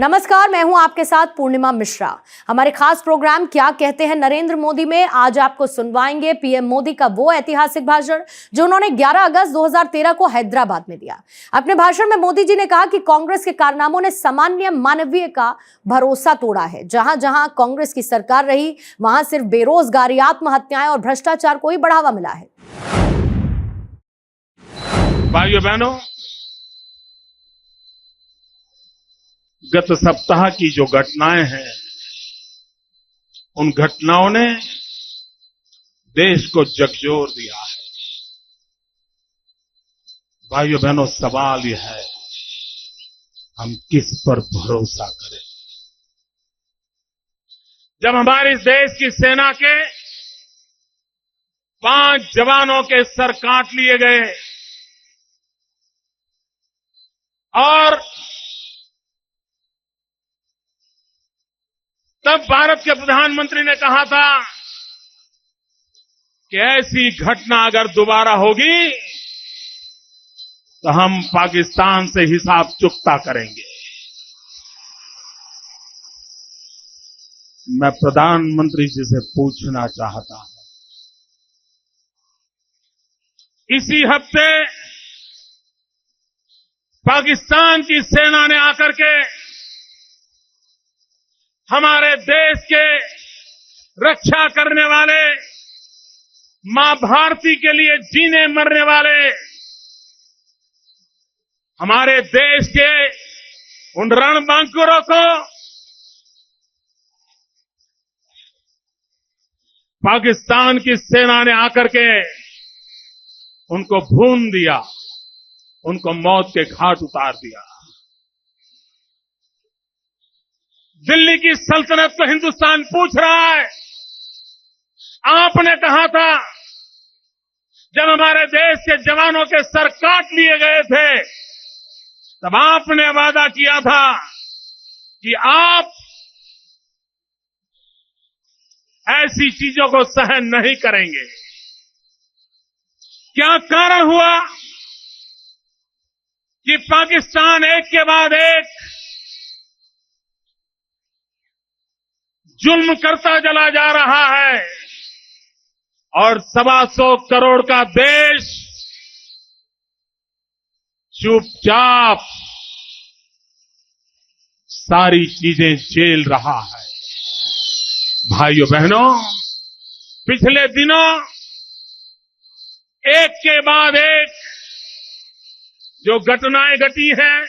नमस्कार, मैं हूं आपके साथ पूर्णिमा मिश्रा। हमारे खास प्रोग्राम क्या कहते हैं नरेंद्र मोदी में आज आपको सुनवाएंगे पीएम मोदी का वो ऐतिहासिक भाषण जो उन्होंने 11 अगस्त 2013 को हैदराबाद में दिया। अपने भाषण में मोदी जी ने कहा कि कांग्रेस के कारनामों ने सामान्य मानवीय का भरोसा तोड़ा है। जहां जहां कांग्रेस की सरकार रही वहां सिर्फ बेरोजगारी, आत्महत्याएं और भ्रष्टाचार को ही बढ़ावा मिला है। भाइयों बहनों, गत सप्ताह की जो घटनाएं हैं, उन घटनाओं ने देश को झकझोर दिया है। भाइयों बहनों, सवाल यह है, हम किस पर भरोसा करें? जब हमारे देश की सेना के 5 जवानों के सर काट लिए गए और तब भारत के प्रधानमंत्री ने कहा था कि ऐसी घटना अगर दोबारा होगी तो हम पाकिस्तान से हिसाब चुकता करेंगे। मैं प्रधानमंत्री जी से पूछना चाहता हूं, इसी हफ्ते पाकिस्तान की सेना ने आकर के हमारे देश के रक्षा करने वाले, मां भारती के लिए जीने मरने वाले हमारे देश के उन रणबांकुरों को पाकिस्तान की सेना ने आकर के उनको भून दिया, उनको मौत के घाट उतार दिया। दिल्ली की सल्तनत को हिंदुस्तान पूछ रहा है। आपने कहा था, जब हमारे देश के जवानों के सर काट लिए गए थे, तब आपने वादा किया था कि आप ऐसी चीजों को सहन नहीं करेंगे। क्या कारण हुआ कि पाकिस्तान एक के बाद एक जुल्म करता चला जा रहा है और 125 करोड़ का देश चुपचाप सारी चीजें झेल रहा है। भाइयों बहनों, पिछले दिनों एक के बाद एक जो घटनाएं घटी हैं,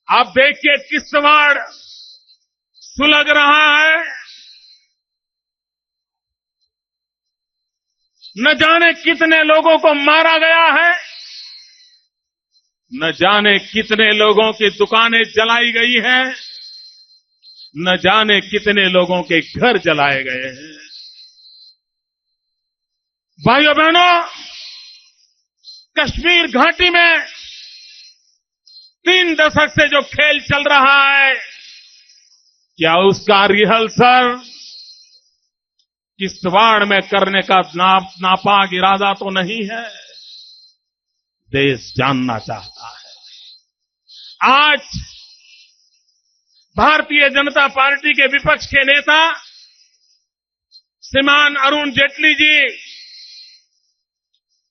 आप देखिए किश्तवाड़ सुलग रहा है। न जाने कितने लोगों को मारा गया है, न जाने कितने लोगों की दुकानें जलाई गई हैं, न जाने कितने लोगों के घर जलाए गए हैं। भाइयों बहनों, कश्मीर घाटी में 3 दशक से जो खेल चल रहा है, क्या उसका रिहर्सल किश्तवाड़ में करने का नापाक इरादा तो नहीं है? देश जानना चाहता है। आज भारतीय जनता पार्टी के विपक्ष के नेता श्रीमान अरुण जेटली जी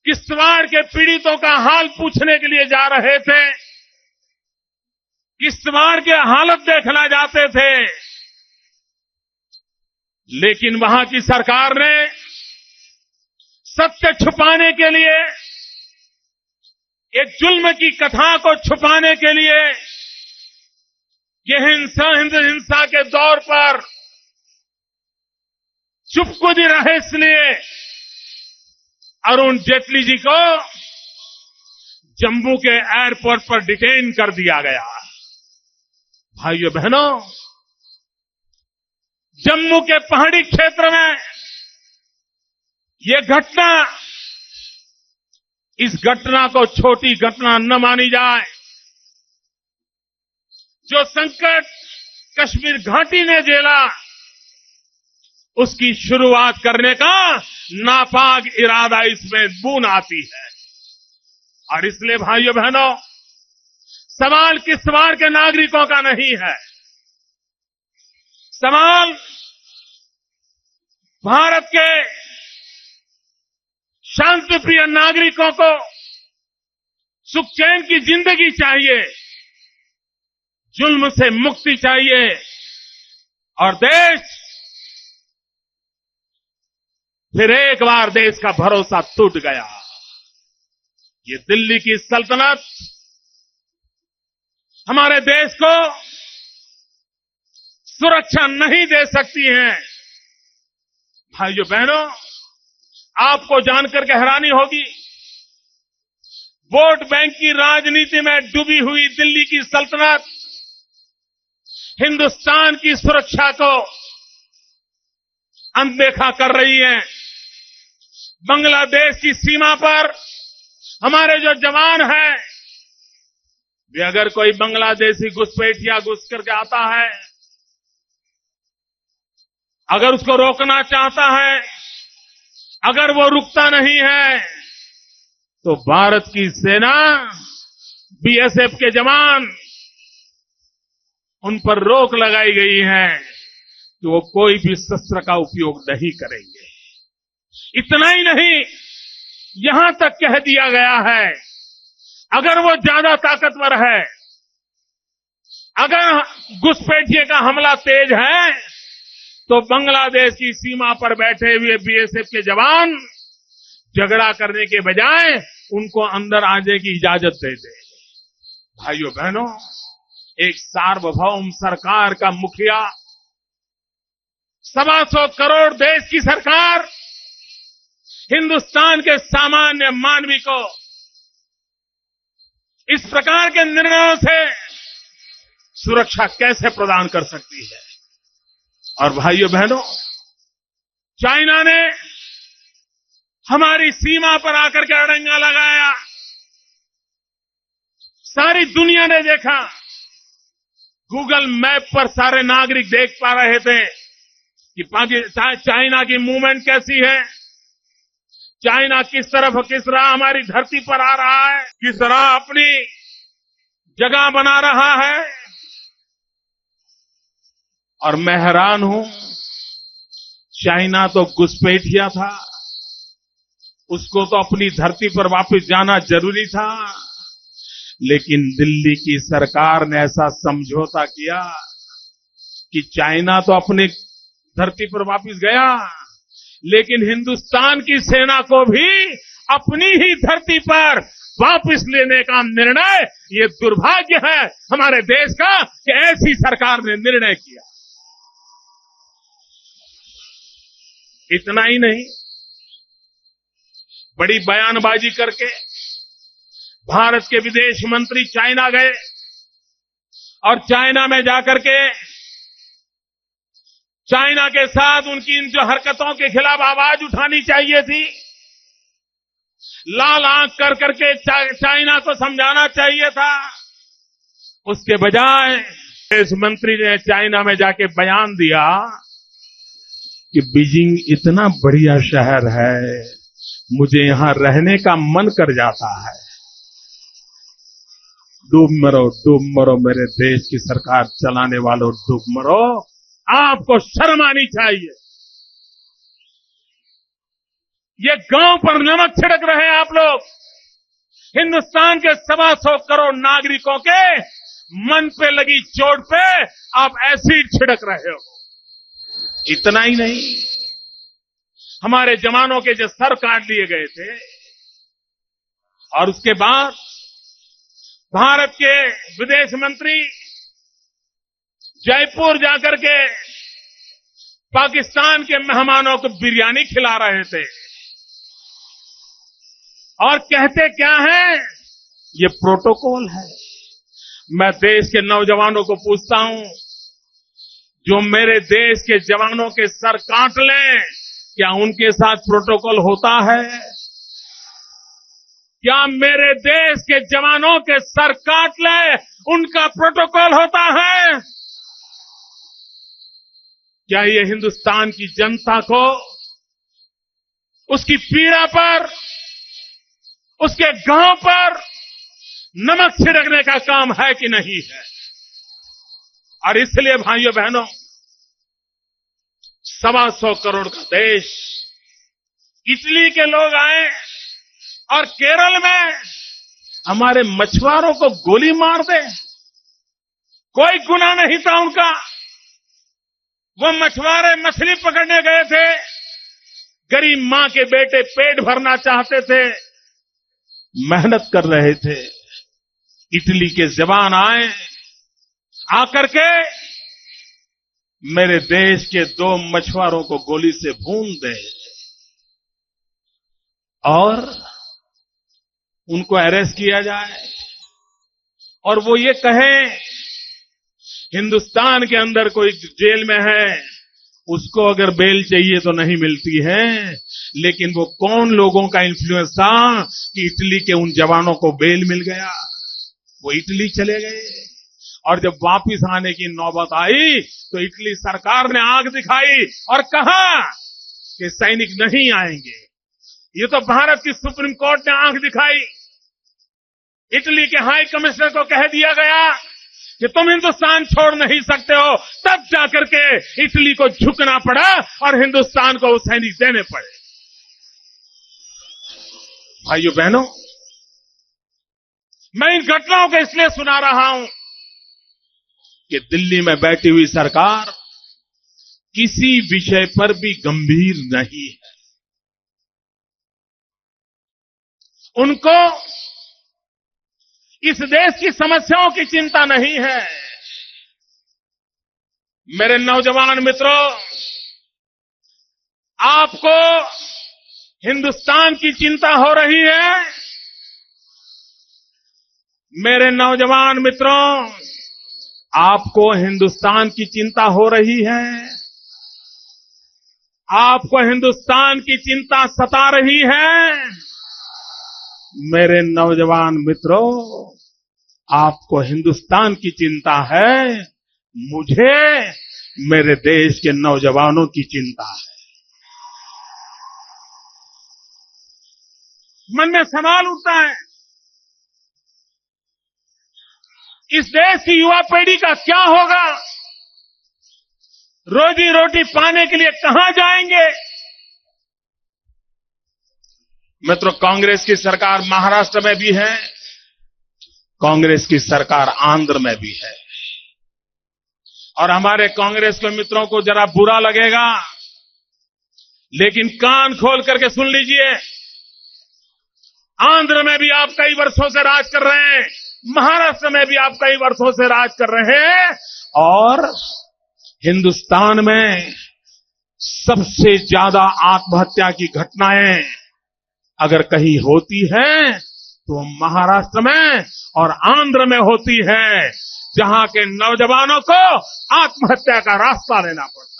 किश्तवाड़ के पीड़ितों का हाल पूछने के लिए जा रहे थे। किश्तवाड़ के हालत देखना जाते थे, लेकिन वहां की सरकार ने सत्य छुपाने के लिए, ये जुल्म की कथा को छुपाने के लिए, ये हिंसा के दौर पर चुपकुदी रहे, इसलिए अरुण जेटली जी को जम्मू के एयरपोर्ट पर डिटेन कर दिया गया। भाइयों बहनों, जम्मू के पहाड़ी क्षेत्र में ये घटना, इस घटना को छोटी घटना न मानी जाए। जो संकट कश्मीर घाटी ने झेला, उसकी शुरुआत करने का नापाक इरादा इसमें बून आती है। और इसलिए भाइयों बहनों, सवाल किस बार के नागरिकों का नहीं है। सवाल भारत के शांतिप्रिय नागरिकों को सुख चैन की जिंदगी चाहिए, जुल्म से मुक्ति चाहिए, और देश फिर एक बार देश का भरोसा टूट गया। ये दिल्ली की सल्तनत हमारे देश को सुरक्षा नहीं दे सकती है। भाइयों बहनों, आपको जानकर के हैरानी होगी, वोट बैंक की राजनीति में डूबी हुई दिल्ली की सल्तनत हिंदुस्तान की सुरक्षा को अनदेखा कर रही है। बांग्लादेश की सीमा पर हमारे जो जवान हैं, वे अगर कोई बांग्लादेशी घुसपैठिया घुस करके आता है, अगर उसको रोकना चाहता है, अगर वो रुकता नहीं है, तो भारत की सेना, बीएसएफ के जवान, उन पर रोक लगाई गई है कि वो कोई भी शस्त्र का उपयोग नहीं करेंगे। इतना ही नहीं, यहां तक कह दिया गया है, अगर वो ज्यादा ताकतवर है, अगर घुसपैठिए का हमला तेज है, तो बांग्लादेश की सीमा पर बैठे हुए बीएसएफ के जवान झगड़ा करने के बजाय उनको अंदर आने की इजाजत दे दे। भाइयों बहनों, एक सार्वभौम सरकार का मुखिया, 125 करोड़ देश की सरकार हिंदुस्तान के सामान्य मानवी को इस प्रकार के निर्णयों से सुरक्षा कैसे प्रदान कर सकती है। और भाइयों बहनों, चाइना ने हमारी सीमा पर आकर के अड़ंगा लगाया। सारी दुनिया ने देखा, गूगल मैप पर सारे नागरिक देख पा रहे थे कि चाइना की मूवमेंट कैसी है, चाइना किस तरह हमारी धरती पर आ रहा है, किस तरह अपनी जगह बना रहा है। और मैं हैरान हूं, चाइना तो घुसपैठिया था, उसको तो अपनी धरती पर वापस जाना जरूरी था, लेकिन दिल्ली की सरकार ने ऐसा समझौता किया कि चाइना तो अपनी धरती पर वापस गया, लेकिन हिंदुस्तान की सेना को भी अपनी ही धरती पर वापस लेने का निर्णय, ये दुर्भाग्य है हमारे देश का कि ऐसी सरकार ने निर्णय किया। इतना ही नहीं, बड़ी बयानबाजी करके भारत के विदेश मंत्री चाइना गए और चाइना में जाकर के चाइना के साथ उनकी इन जो हरकतों के खिलाफ आवाज उठानी चाहिए थी, लाल आंख कर करके चाइना को समझाना चाहिए था। उसके बजाय विदेश मंत्री ने चाइना में जाके बयान दिया कि बीजिंग इतना बढ़िया शहर है, मुझे यहां रहने का मन कर जाता है। डूब मरो मेरे देश की सरकार चलाने वालों, डूब मरो, आपको शर्म आनी चाहिए। ये गांव पर नमक छिड़क रहे हैं आप लोग, हिंदुस्तान के 125 करोड़ नागरिकों के मन पे लगी चोट पे आप एसिड छिड़क रहे हो। इतना ही नहीं, हमारे जवानों के जो सर काट लिए गए थे, और उसके बाद भारत के विदेश मंत्री जयपुर जाकर के पाकिस्तान के मेहमानों को बिरयानी खिला रहे थे, और कहते क्या है, ये प्रोटोकॉल है। मैं देश के नौजवानों को पूछता हूं, जो मेरे देश के जवानों के सर काट लें, क्या उनके साथ प्रोटोकॉल होता है? क्या मेरे देश के जवानों के सर काट ले, उनका प्रोटोकॉल होता है? क्या ये हिंदुस्तान की जनता को उसकी पीड़ा पर, उसके गांव पर नमक छिड़कने का काम है कि नहीं है। और इसलिए भाइयों बहनों, 125 करोड़ का देश, इटली के लोग आए और केरल में हमारे मछुआरों को गोली मार दे, कोई गुनाह नहीं था उनका। वो मछुआरे मछली पकड़ने गए थे, गरीब मां के बेटे पेट भरना चाहते थे, मेहनत कर रहे थे। इटली के जवान आए, आकर के मेरे देश के 2 मछुआरों को गोली से भून दे और उनको अरेस्ट किया जाए और वो ये कहें हिंदुस्तान के अंदर कोई जेल में है, उसको अगर बेल चाहिए तो नहीं मिलती है। लेकिन वो कौन लोगों का इन्फ्लुएंस था कि इटली के उन जवानों को बेल मिल गया। वो इटली चले गए और जब वापिस आने की नौबत आई तो इटली सरकार ने आंख दिखाई और कहा कि सैनिक नहीं आएंगे। ये तो भारत की सुप्रीम कोर्ट ने आंख दिखाई। इटली के हाई कमिश्नर को कह दिया गया कि तुम हिंदुस्तान छोड़ नहीं सकते हो। तब जाकर के इटली को झुकना पड़ा और हिंदुस्तान को सैनिक देने पड़े। भाइयों बहनों, मैं इन घटनाओं को इसलिए सुना रहा हूं कि दिल्ली में बैठी हुई सरकार किसी विषय पर भी गंभीर नहीं है। उनको इस देश की समस्याओं की चिंता नहीं है। मेरे नौजवान मित्रों, आपको हिंदुस्तान की चिंता हो रही है। मेरे नौजवान मित्रों, आपको हिंदुस्तान की चिंता हो रही है। आपको हिंदुस्तान की चिंता सता रही है। मेरे नौजवान मित्रों, आपको हिंदुस्तान की चिंता है, मुझे मेरे देश के नौजवानों की चिंता है। मन में सवाल उठता है, इस देश की युवा पीढ़ी का क्या होगा? रोजी रोटी पाने के लिए कहां जाएंगे? मित्रों, कांग्रेस की सरकार महाराष्ट्र में भी है, कांग्रेस की सरकार आंध्र में भी है। और हमारे कांग्रेस के मित्रों को जरा बुरा लगेगा, लेकिन कान खोल करके सुन लीजिए। आंध्र में भी आप कई वर्षों से राज कर रहे हैं, महाराष्ट्र में भी आप कई वर्षों से राज कर रहे हैं, और हिंदुस्तान में सबसे ज्यादा आत्महत्या की घटनाएं अगर कहीं होती है तो महाराष्ट्र में और आंध्र में होती है, जहां के नौजवानों को आत्महत्या का रास्ता लेना पड़ता है।